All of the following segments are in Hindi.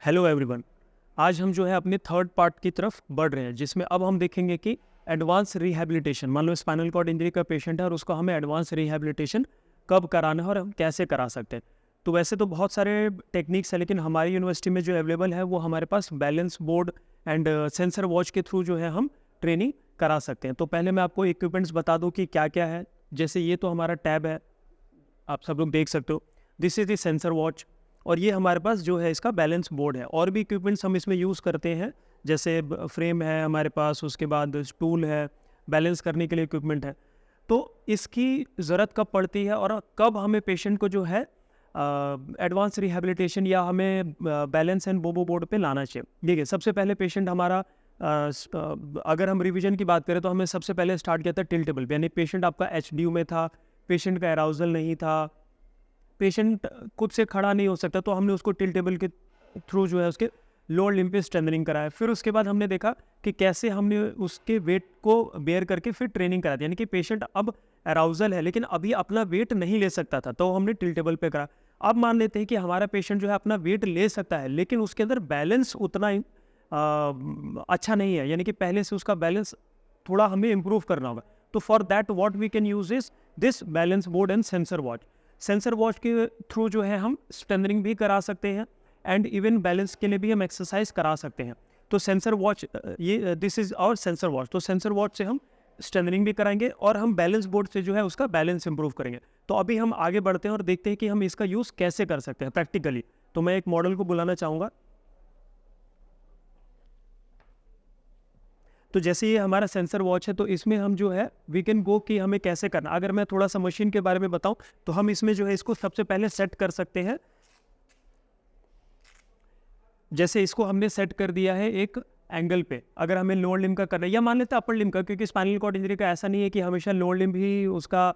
Hello everyone. आज हम जो है अपने थर्ड पार्ट की तरफ बढ़ रहे हैं, जिसमें अब हम देखेंगे कि एडवांस रिहैबिलिटेशन, मान लो स्पाइनल कॉर्ड इंजरी का पेशेंट है और उसको हमें एडवांस रिहैबिलिटेशन कब कराना है और हम कैसे करा सकते हैं। तो वैसे तो बहुत सारे टेक्निक्स हैं, लेकिन हमारी यूनिवर्सिटी में जो अवेलेबल है वो हमारे पास balance board and sensor watch के थ्रू जो है हम ट्रेनिंग करा सकते हैं। तो पहले मैं आपको इक्विपमेंट्स बता दूँ कि क्या क्या है। जैसे ये तो हमारा टैब है, आप सब लोग देख सकते हो। This is the sensor watch. और ये हमारे पास जो है इसका बैलेंस बोर्ड है। और भी इक्विपमेंट्स हम इसमें यूज़ करते हैं, जैसे फ्रेम है हमारे पास, उसके बाद स्टूल है, बैलेंस करने के लिए इक्विपमेंट है। तो इसकी ज़रूरत कब पड़ती है और कब हमें पेशेंट को जो है एडवांस रिहैबिलिटेशन या हमें बैलेंस एंड बोबो बोर्ड पे लाना चाहिए। देखिए, सबसे पहले पेशेंट हमारा अगर हम रिवीजन की बात करें तो हमें सबसे पहले स्टार्ट किया था टिल्टेबल पे, यानी पेशेंट आपका एचडीयू में था, पेशेंट का अराउजल नहीं था, पेशेंट खुद से खड़ा नहीं हो सकता, तो हमने उसको टिल्टेबल के थ्रू जो है उसके लोअर लिम्ब पे स्ट्रेंथनिंग कराया। फिर उसके बाद हमने देखा कि कैसे हमने उसके वेट को बेयर करके फिर ट्रेनिंग करा दी, यानी कि पेशेंट अब अराउजल है लेकिन अभी अपना वेट नहीं ले सकता था, तो हमने टिल्टेबल पे करा। अब मान लेते हैं कि हमारा पेशेंट जो है अपना वेट ले सकता है, लेकिन उसके अंदर बैलेंस उतना अच्छा नहीं है, यानी कि पहले से उसका बैलेंस थोड़ा हमें इम्प्रूव करना होगा। तो for that what we can use is this balance board and sensor watch. Sensor watch के थ्रू जो है हम स्ट्रेंथनिंग भी करा सकते हैं एंड इवन बैलेंस के लिए भी हम एक्सरसाइज करा सकते हैं। तो सेंसर वॉच, ये this is our sensor watch. तो सेंसर वॉच से हम स्ट्रेंथनिंग भी कराएंगे और हम बैलेंस बोर्ड से जो है उसका बैलेंस इंप्रूव करेंगे। तो अभी हम आगे बढ़ते हैं और देखते हैं कि हम इसका यूज़ कैसे कर सकते हैं प्रैक्टिकली। तो मैं एक मॉडल को बुलाना चाहूँगा। तो जैसे ये हमारा सेंसर वॉच है, तो इसमें हम जो है वी कैन गो कि हमें कैसे करना। अगर मैं थोड़ा सा मशीन के बारे में बताऊं तो हम इसमें जो है इसको सबसे पहले सेट कर सकते हैं। जैसे इसको हमने सेट कर दिया है एक एंगल पे, अगर हमें लोअर लिम्ब का करना है या मान लेते हैं अपर लिम्ब का, क्योंकि स्पाइनल कॉर्ड इंजरी का ऐसा नहीं है कि हमेशा लोअर लिम्ब ही उसका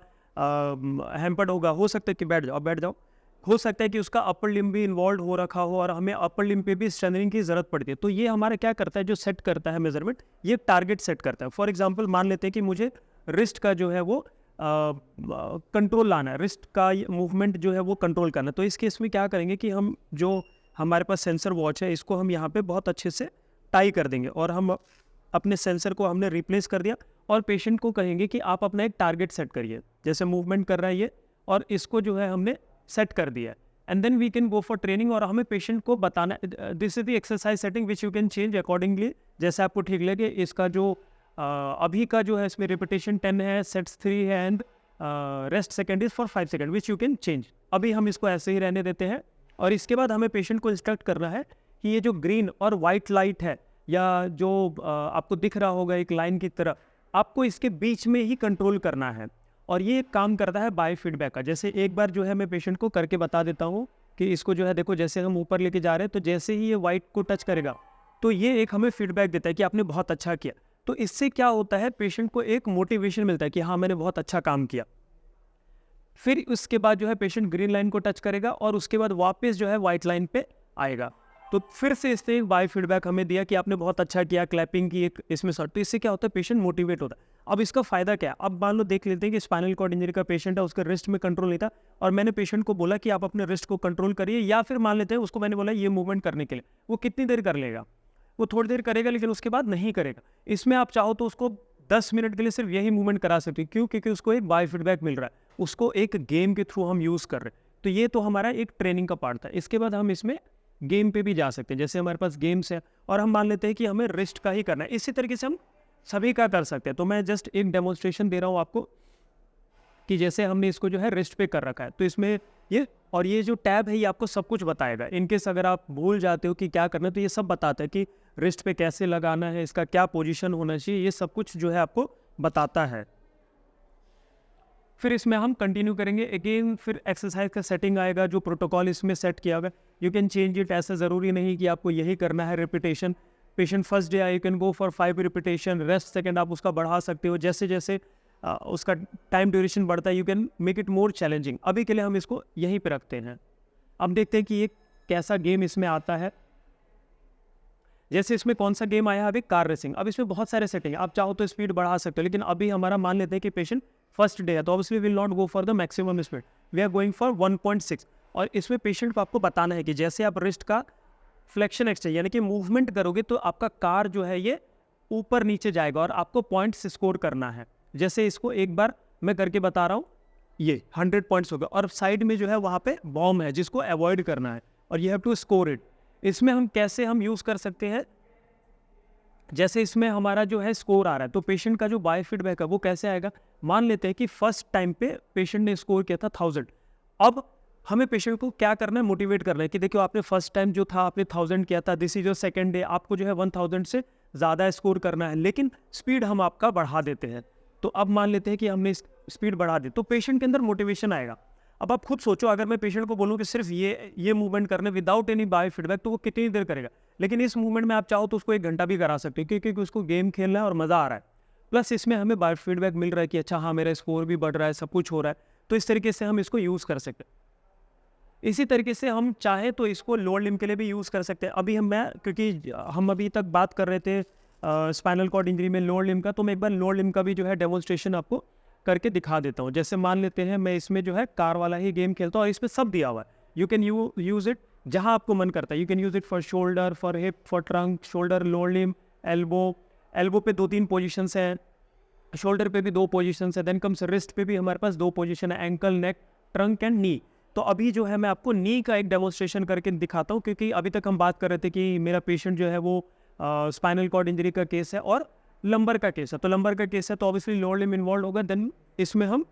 हैम्पर्ड होगा। हो सकता है कि बैठ जाओ, हो सकता है कि उसका अपर लिम्ब भी इन्वॉल्व हो रखा हो और हमें अपर लिम्ब पे भी स्ट्रेंथनिंग की ज़रूरत पड़ती है। तो ये हमारा क्या करता है, जो सेट करता है मेजरमेंट, ये टारगेट सेट करता है। फॉर एग्जांपल मान लेते हैं कि मुझे रिस्ट का जो है वो कंट्रोल लाना है, रिस्ट का मूवमेंट जो है वो कंट्रोल करना है। तो इस केस में क्या करेंगे कि हम जो हमारे पास सेंसर वॉच है इसको हम यहाँ पे बहुत अच्छे से टाई कर देंगे और हम अपने सेंसर को हमने रिप्लेस कर दिया और पेशेंट को कहेंगे कि आप अपना एक टारगेट सेट करिए, जैसे मूवमेंट कर रहा है ये, और इसको जो है हमने सेट कर दिया and then we can go for training. और हमें पेशेंट को बताना, this is the exercise setting which you can change accordingly, जैसे आपको ठीक लगे। इसका जो अभी का जो है इसमें रिपीटेशन 10 है, सेट्स 3 है and rest second is for 5 second which you can change. अभी हम इसको ऐसे ही रहने देते हैं और इसके बाद हमें पेशेंट को इंस्ट्रक्ट करना है कि ये जो ग्रीन और वाइट लाइट है या जो आपको दिख रहा होगा एक लाइन की तरह, आपको इसके बीच में ही कंट्रोल करना है। और ये काम करता है बाय फीडबैक का। जैसे एक बार जो है मैं पेशेंट को करके बता देता हूँ कि इसको जो है देखो, जैसे हम ऊपर लेके जा रहे हैं तो जैसे ही ये वाइट को टच करेगा तो ये एक हमें फीडबैक देता है कि आपने बहुत अच्छा किया। तो इससे क्या होता है, पेशेंट को एक मोटिवेशन मिलता है कि हाँ मैंने बहुत अच्छा काम किया। फिर उसके बाद जो है पेशेंट ग्रीन लाइन को टच करेगा और उसके बाद वापस जो है वाइट लाइन पे आएगा। तो फिर से इसने एक बाय फीडबैक हमें दिया कि आपने बहुत अच्छा किया, क्लैपिंग की एक इसमें शॉट। तो इससे क्या होता है, पेशेंट मोटिवेट होता है। अब इसका फायदा क्या है, अब मान लो देख लेते हैं कि स्पाइनल कॉर्ड इंजरी का पेशेंट है, उसका रिस्ट में कंट्रोल नहीं था और मैंने पेशेंट को बोला कि आप अपने रिस्ट को कंट्रोल करिए, या फिर मान लेते हैं उसको मैंने बोला ये मूवमेंट करने के लिए, वो कितनी देर कर लेगा, वो थोड़ी देर करेगा लेकिन उसके बाद नहीं करेगा। इसमें आप चाहो तो उसको 10 मिनट के लिए सिर्फ यही मूवमेंट करा सकते हैं। क्यों? क्योंकि उसको एक बाय फीडबैक मिल रहा है, उसको एक गेम के थ्रू हम यूज़ कर रहे हैं। तो ये तो हमारा एक ट्रेनिंग का पार्ट था। इसके बाद हम इसमें गेम पे भी जा सकते हैं, जैसे हमारे पास गेम्स है और हम मान लेते हैं कि हमें रिस्ट का ही करना है। इसी तरीके से हम सभी का कर सकते हैं। तो मैं जस्ट एक डेमोन्स्ट्रेशन दे रहा हूँ आपको कि जैसे हमने इसको जो है रिस्ट पे कर रखा है, तो इसमें ये और ये जो टैब है ये आपको सब कुछ बताएगा। इनकेस अगर आप भूल जाते हो कि क्या करना है तो ये सब बताता है कि रिस्ट पे कैसे लगाना है, इसका क्या पोजीशन होना चाहिए, ये सब कुछ जो है आपको बताता है। फिर इसमें हम कंटिन्यू करेंगे अगेन, फिर एक्सरसाइज का सेटिंग आएगा, जो प्रोटोकॉल इसमें सेट किया होगा यू कैन चेंज इट। ऐसा ज़रूरी नहीं कि आपको यही करना है रिपीटेशन। पेशेंट फर्स्ट डे आए, you can go for 5 repetition, rest second आप उसका बढ़ा सकते हो। जैसे जैसे उसका टाइम ड्यूरेशन बढ़ता है you can make it more challenging. अभी के लिए हम इसको यहीं पे रखते हैं। अब देखते हैं कि ये कैसा गेम इसमें आता है। जैसे इसमें कौन सा गेम आया है अभी, कार रेसिंग। अब इसमें बहुत सारे सेटिंग है, आप चाहो तो स्पीड बढ़ा सकते हो, लेकिन अभी हमारा मान लेते हैं कि पेशेंट फर्स्ट डे है तो obviously will not go for the maximum speed, we are going for 1.6। और इसमें पेशेंट को आपको बताना है कि जैसे आप रिस्ट का फ्लेक्शन एक्सटेंशन यानी कि मूवमेंट करोगे तो आपका कार जो है ये ऊपर नीचे जाएगा और आपको पॉइंट्स स्कोर करना है। जैसे इसको एक बार मैं करके बता रहा हूँ, ये 100 पॉइंट्स होगा और साइड में जो है वहाँ पे बॉम्ब है जिसको अवॉइड करना है और you have to score it. इसमें हम कैसे हम यूज़ कर सकते हैं, जैसे इसमें हमारा जो है स्कोर आ रहा है तो पेशेंट का जो बाय फीडबैक है वो कैसे आएगा। मान लेते हैं कि फर्स्ट टाइम पे पेशेंट ने स्कोर किया था 1000। अब हमें पेशेंट को क्या करना है, मोटिवेट करना है कि देखो आपने फर्स्ट टाइम जो था आपने 1000 किया था, this is your second day, आपको जो है 1000 से ज़्यादा स्कोर करना है, लेकिन स्पीड हम आपका बढ़ा देते हैं। तो अब मान लेते हैं कि हमने स्पीड बढ़ा दी तो पेशेंट के अंदर मोटिवेशन आएगा। अब आप खुद सोचो, अगर मैं पेशेंट को बोलूँ कि सिर्फ ये मूवमेंट करने विदाउट एनी बाय फीडबैक तो वो कितनी देर करेगा, लेकिन इस मूवमेंट में आप चाहो तो उसको 1 घंटा भी करा सकते हो क्योंकि उसको गेम खेलना है और मज़ा आ रहा है। प्लस इसमें हमें बाय फीडबैक मिल रहा है कि अच्छा हाँ मेरा स्कोर भी बढ़ रहा है, सब कुछ हो रहा है, तो इस तरीके से हम इसको यूज़ कर सकते हैं। इसी तरीके से हम चाहे तो इसको लोअर लिम्ब के लिए भी यूज़ कर सकते हैं। अभी क्योंकि हम अभी तक बात कर रहे थे स्पाइनल कॉर्ड इंजरी में लोअर लिम्ब का, तो मैं एक बार लोअर लिम्ब का भी जो है डेमोन्स्ट्रेशन आपको करके दिखा देता हूँ। जैसे मान लेते हैं मैं इसमें जो है कार वाला ही गेम खेलता हूँ और इसमें सब दिया हुआ है, यू कैन यूज़ इट जहाँ आपको मन करता है। You can use it for shoulder, for hip, for trunk, shoulder, lower limb, elbow पे 2-3 पोजिशंस हैं, शोल्डर पे भी 2 पोजिशंस है, देन कम्स रिस्ट पे भी हमारे पास 2 पोजिशन है, एंकल, नेक, ट्रंक एंड नी। तो अभी जो है मैं आपको नी का एक डेमोन्स्ट्रेशन करके दिखाता हूँ क्योंकि अभी तक हम बात कर रहे थे कि मेरा पेशेंट जो है वो स्पाइनल कॉर्ड इंजरी का केस है और लंबर का केस है। तो लंबर का केस है तो ऑब्वियसली लोअर लिम्ब इन्वॉल्व होगा, देन इसमें हम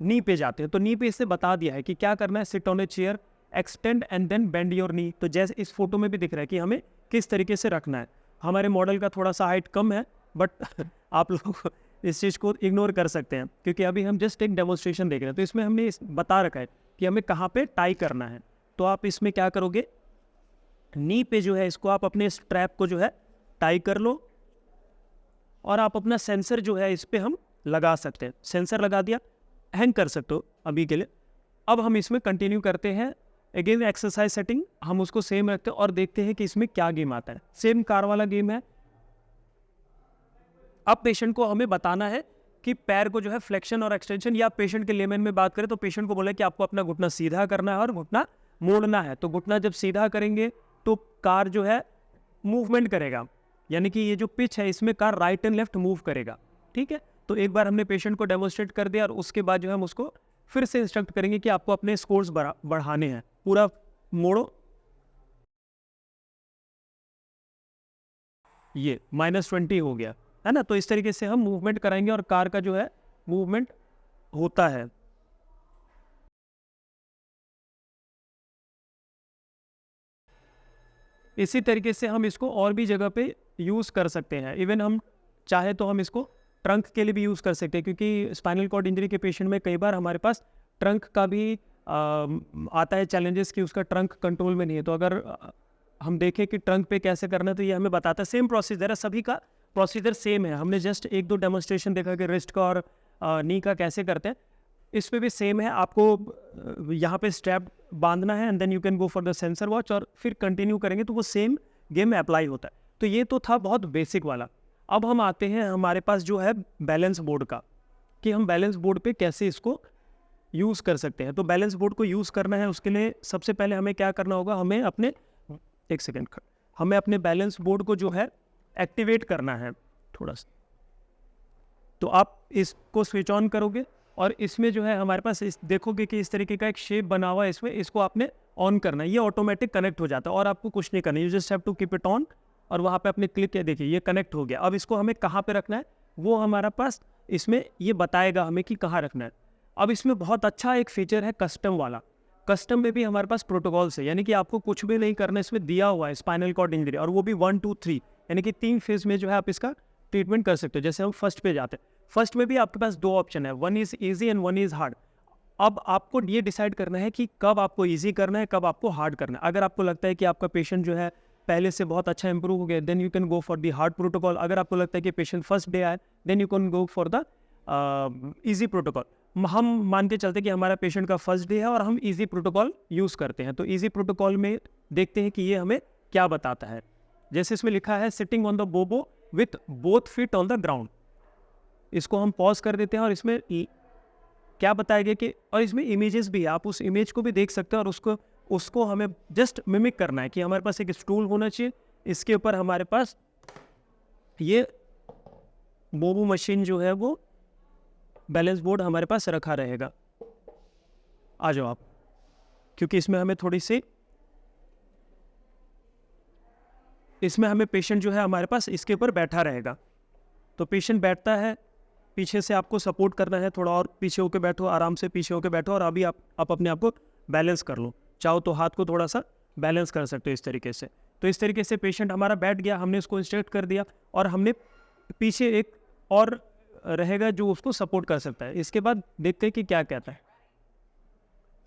नी पे जाते हैं। तो नी पे इससे बता दिया है कि क्या करना है, sit on a chair, extend and then bend your knee. तो जैसे इस फोटो में भी दिख रहा है कि हमें किस तरीके से रखना है। हमारे मॉडल का थोड़ा सा हाइट कम है बट आप लोग इस चीज़ को इग्नोर कर सकते हैं क्योंकि अभी हम जस्ट एक डेमोन्स्ट्रेशन देख रहे हैं। तो इसमें हमने बता रखा है कि हमें कहाँ पे टाई करना है। तो आप इसमें क्या करोगे, नी पे जो है इसको आप अपने स्ट्रैप को जो है टाई कर लो और आप अपना सेंसर जो है इस पर हम लगा सकते हैं। सेंसर लगा दिया, हैंग कर सकते हो अभी के लिए। अब हम इसमें कंटिन्यू करते हैं, अगेन एक्सरसाइज सेटिंग हम उसको सेम रखते हैं और देखते हैं कि इसमें क्या गेम आता है। सेम कार वाला गेम है। अब पेशेंट को हमें बताना है कि पैर को जो है फ्लेक्शन और एक्सटेंशन, या पेशेंट के लेमन में बात करें तो पेशेंट को बोले कि आपको अपना घुटना सीधा करना है और घुटना मोड़ना है। तो घुटना जब सीधा करेंगे तो कार जो है मूवमेंट करेगा, यानी कि ये जो पिच है इसमें car right and left move करेगा। ठीक है, तो एक बार हमने पेशेंट को डेमोन्स्ट्रेट कर दिया और उसके बाद जो है हम उसको फिर से इंस्ट्रक्ट करेंगे कि आपको अपने स्कोर्स बढ़ाने हैं। पूरा मोड़ो, ये -20 हो गया है ना। तो इस तरीके से हम मूवमेंट कराएंगे और कार का जो है मूवमेंट होता है। इसी तरीके से हम इसको और भी जगह पे यूज़ कर सकते हैं। इवन हम चाहे तो हम इसको ट्रंक के लिए भी यूज़ कर सकते हैं क्योंकि स्पाइनल कॉर्ड इंजरी के पेशेंट में कई बार हमारे पास ट्रंक का भी आता है चैलेंजेस कि उसका ट्रंक कंट्रोल में नहीं है। तो अगर हम देखें कि ट्रंक पे कैसे करना है तो ये हमें बताता है। सेम प्रोसीजर है, सभी का प्रोसीजर सेम है। हमने जस्ट 1-2 डेमोन्स्ट्रेशन देखा कि रिस्ट का और नी का कैसे करते हैं। इस पे भी सेम है, आपको यहाँ पे स्ट्रैप बांधना है and then you can go for the sensor watch और फिर कंटिन्यू करेंगे तो वो सेम गेम में अप्लाई होता है। तो ये तो था बहुत बेसिक वाला। अब हम आते हैं हमारे पास जो है बैलेंस बोर्ड का, कि हम बैलेंस बोर्ड पे कैसे इसको यूज़ कर सकते हैं। तो बैलेंस बोर्ड को यूज़ करना है उसके लिए सबसे पहले हमें क्या करना होगा, हमें अपने हमें अपने बैलेंस बोर्ड को जो है एक्टिवेट करना है थोड़ा सा। तो आप इसको स्विच ऑन करोगे और इसमें जो है हमारे पास देखोगे कि इस तरीके का एक शेप बना हुआ है इसमें, इसको आपने ऑन करना है। ये ऑटोमेटिक कनेक्ट हो जाता है और आपको कुछ नहीं करना, you just have to keep it on और वहाँ पे आपने क्लिक किया, देखिए ये कनेक्ट हो गया। अब इसको हमें कहाँ पे रखना है वो हमारा पास इसमें ये बताएगा हमें कि कहाँ रखना है। अब इसमें बहुत अच्छा एक फीचर है कस्टम वाला। कस्टम में भी हमारे पास प्रोटोकॉल्स है, यानी कि आपको कुछ भी नहीं करना, इसमें दिया हुआ है स्पाइनल कॉर्ड इंजरी और वो भी 1, 2, 3 यानी कि 3 फेज में जो है आप इसका ट्रीटमेंट कर सकते हो। जैसे हम फर्स्ट पे जाते हैं, फर्स्ट में भी आपके पास 2 ऑप्शन है, 1 is easy and 1 is hard. अब आपको ये डिसाइड करना है कि कब आपको ईजी करना है, कब आपको हार्ड करना है। अगर आपको लगता है कि आपका पेशेंट जो है पहले से बहुत अच्छा इंप्रूव हो गया, then you can go for the hard protocol. अगर आपको लगता है कि पेशेंट फर्स्ट डे आए, then you can go for the easy protocol. हम मान के चलते कि हमारा पेशेंट का फर्स्ट डे है और हम ईजी प्रोटोकॉल यूज़ करते हैं। तो ईजी प्रोटोकॉल में देखते हैं कि ये हमें क्या बताता है। जैसे इसमें लिखा है सिटिंग ऑन द बोबो with both feet on the ground. इसको हम पॉज कर देते हैं और इसमें क्या बताया गया कि, और इसमें इमेजेस भी है, आप उस इमेज को भी देख सकते हैं और उसको उसको हमें जस्ट मिमिक करना है कि हमारे पास एक स्टूल होना चाहिए, इसके ऊपर हमारे पास ये बोबो मशीन जो है वो बैलेंस बोर्ड हमारे पास रखा रहेगा। आ जाओ आप, क्योंकि इसमें हमें पेशेंट जो है हमारे पास इसके ऊपर बैठा रहेगा। तो पेशेंट बैठता है, पीछे से आपको सपोर्ट करना है, थोड़ा और पीछे होकर बैठो, आराम से पीछे होकर बैठो, और अभी आप अपने आप को बैलेंस कर लो। चाहो तो हाथ को थोड़ा सा बैलेंस कर सकते हो इस तरीके से। तो इस तरीके से पेशेंट हमारा बैठ गया, हमने उसको इंस्ट्रक्ट कर दिया, और हमने पीछे एक और रहेगा जो उसको सपोर्ट कर सकता है। इसके बाद देखते हैं कि क्या कहता है।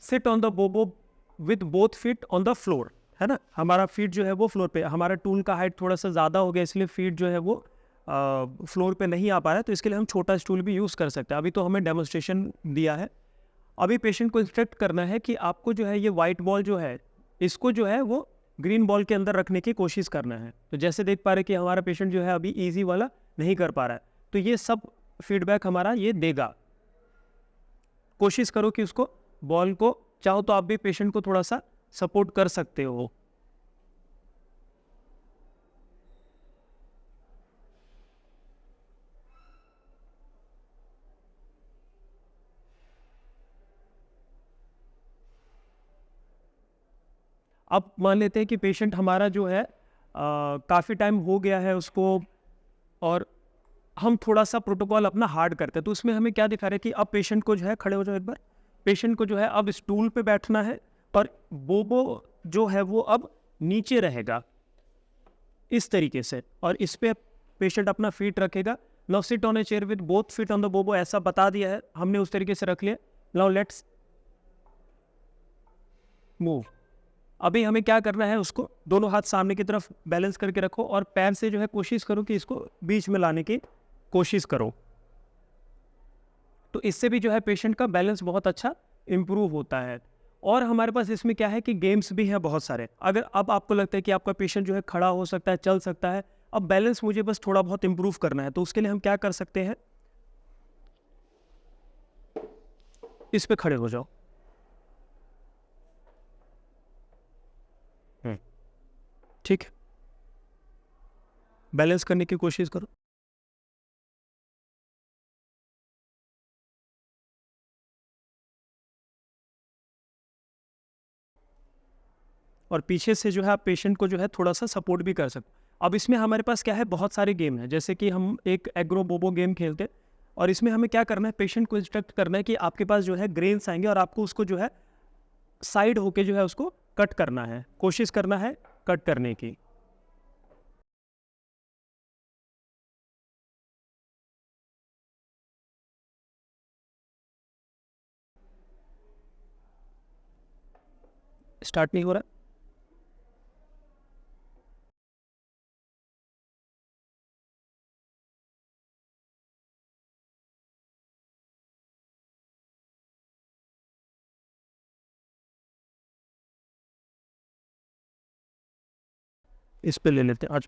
सिट ऑन द बोबो with both feet on the floor, है ना। हमारा फीट जो है वो फ्लोर पे, हमारा टूल का हाइट थोड़ा सा ज़्यादा हो गया, इसलिए फीट जो है वो फ्लोर पे नहीं आ पा रहा है, तो इसके लिए हम छोटा स्टूल भी यूज़ कर सकते हैं। अभी तो हमें डेमोन्स्ट्रेशन दिया है। अभी पेशेंट को इंस्ट्रक्ट करना है कि आपको जो है ये वाइट बॉल जो है, इसको जो है वो ग्रीन बॉल के अंदर रखने की कोशिश करना है। तो जैसे देख पा रहे कि हमारा पेशेंट जो है अभी ईजी वाला नहीं कर पा रहा है, तो ये सब फीडबैक हमारा ये देगा। कोशिश करो कि उसको बॉल को, चाहो तो आप भी पेशेंट को थोड़ा सा सपोर्ट कर सकते हो। अब मान लेते हैं कि पेशेंट हमारा जो है काफ़ी टाइम हो गया है उसको, और हम थोड़ा सा प्रोटोकॉल अपना हार्ड करते हैं। तो उसमें हमें क्या दिखा रहे हैं कि अब पेशेंट को जो है, खड़े हो जाओ एक बार, पेशेंट को जो है अब स्टूल पे बैठना है, और बोबो जो है वो अब नीचे रहेगा इस तरीके से, और इस पे पेशेंट अपना फीट रखेगा। Now sit on a chair with both feet on the बोबो, ऐसा बता दिया है हमने, उस तरीके से रख लिया। Now let's move. अभी हमें क्या करना है, उसको दोनों हाथ सामने की तरफ बैलेंस करके रखो, और पैर से जो है कोशिश करो कि इसको बीच में लाने की कोशिश करो। तो इससे भी जो है पेशेंट का बैलेंस बहुत अच्छा इम्प्रूव होता है। और हमारे पास इसमें क्या है कि गेम्स भी हैं बहुत सारे। अगर अब आपको लगता है कि आपका पेशेंट जो है खड़ा हो सकता है, चल सकता है, अब बैलेंस मुझे बस थोड़ा बहुत इम्प्रूव करना है, तो उसके लिए हम क्या कर सकते हैं, इस पे खड़े हो जाओ। ठीक है, बैलेंस करने की कोशिश करो। और पीछे से जो है आप पेशेंट को जो है थोड़ा सा सपोर्ट भी कर सकते हो। अब इसमें हमारे पास क्या है, बहुत सारे गेम हैं, जैसे कि हम एक एग्रो बोबो गेम खेलते हैं, और इसमें हमें क्या करना है, पेशेंट को इंस्ट्रक्ट करना है कि आपके पास जो है ग्रेन्स आएंगे, और आपको उसको जो है साइड होके जो है उसको कट करना है, कोशिश करना है कट करने की। स्टार्ट नहीं हो रहा। इस पे ले लेते हैं आज।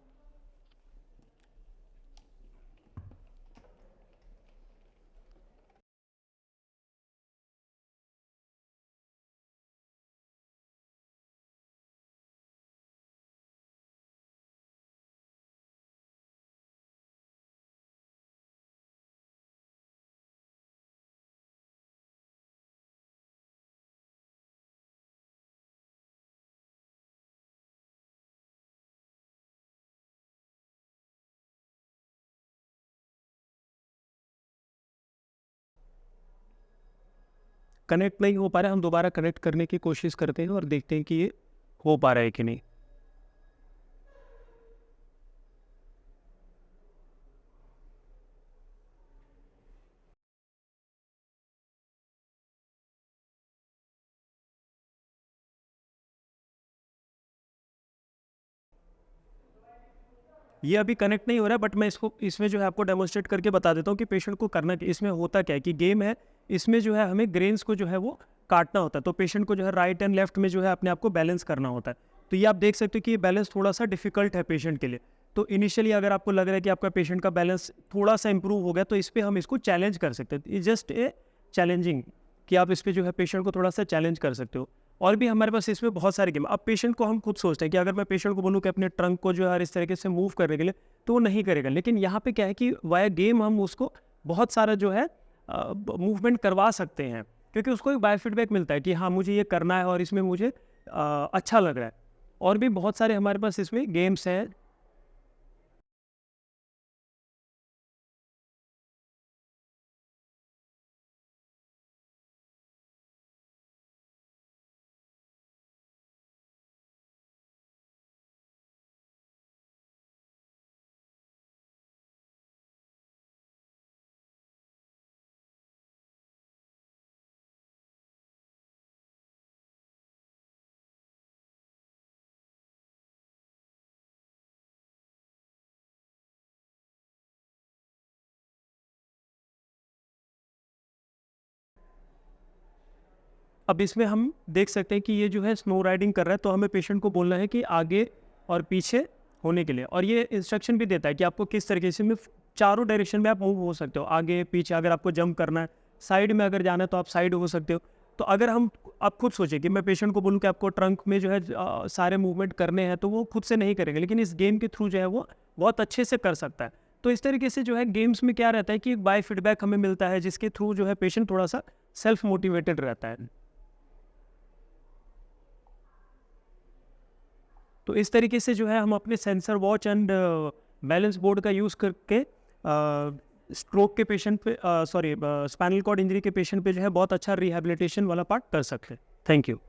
कनेक्ट नहीं हो पा रहा है, हम दोबारा कनेक्ट करने की कोशिश करते हैं और देखते हैं कि ये हो पा रहा है कि नहीं। ये अभी कनेक्ट नहीं हो रहा है, बट मैं इसमें जो है आपको डेमोन्स्ट्रेट करके बता देता हूँ कि पेशेंट को करना क्या। इसमें होता क्या है कि गेम है, इसमें जो है हमें ग्रेन्स को जो है वो काटना होता है, तो पेशेंट को जो है राइट एंड लेफ्ट में जो है अपने आप को बैलेंस करना होता है। तो ये आप देख सकते हो कि ये बैलेंस थोड़ा सा डिफिकल्ट है पेशेंट के लिए। तो इनिशियली अगर आपको लग रहा है कि आपका पेशेंट का बैलेंस थोड़ा सा इंप्रूव हो गया, तो इस पर हम इसको चैलेंज कर सकते हैं। जस्ट ए चैलेंजिंग, कि आप इस पर जो है पेशेंट को थोड़ा सा चैलेंज कर सकते हो। और भी हमारे पास इसमें बहुत सारे गेम। अब पेशेंट को हम खुद सोचते हैं कि अगर मैं पेशेंट को बोलूँ कि अपने ट्रंक को जो है इस तरीके से मूव करने के लिए, तो वो नहीं करेगा। लेकिन यहाँ पे क्या है कि वाया गेम हम उसको बहुत सारा जो है मूवमेंट करवा सकते हैं, क्योंकि उसको एक बाय फीडबैक मिलता है कि हाँ मुझे ये करना है और इसमें मुझे अच्छा लग रहा है। और भी बहुत सारे हमारे पास इसमें गेम्स हैं। अब इसमें हम देख सकते हैं कि ये जो है स्नो राइडिंग कर रहा है, तो हमें पेशेंट को बोलना है कि आगे और पीछे होने के लिए, और ये इंस्ट्रक्शन भी देता है कि आपको किस तरीके से में चारों डायरेक्शन में आप मूव हो सकते हो, आगे पीछे। अगर आपको जंप करना है, साइड में अगर जाना है तो आप साइड हो सकते हो। तो अगर हम, आप खुद सोचिए कि मैं पेशेंट को बोलूँ कि आपको ट्रंक में जो है सारे मूवमेंट करने हैं, तो वो खुद से नहीं करेंगे, लेकिन इस गेम के थ्रू जो है वो बहुत अच्छे से कर सकता है। तो इस तरीके से जो है गेम्स में क्या रहता है कि एक बाय फीडबैक हमें मिलता है, जिसके थ्रू जो है पेशेंट थोड़ा सा सेल्फ मोटिवेटेड रहता है। तो इस तरीके से जो है हम अपने sensor watch and balance board का यूज़ करके स्ट्रोक के पेशेंट पे, सॉरी, स्पाइनल कॉर्ड इंजरी के पेशेंट पे जो है बहुत अच्छा रिहैबिलिटेशन वाला पार्ट कर सकते हैं। Thank you.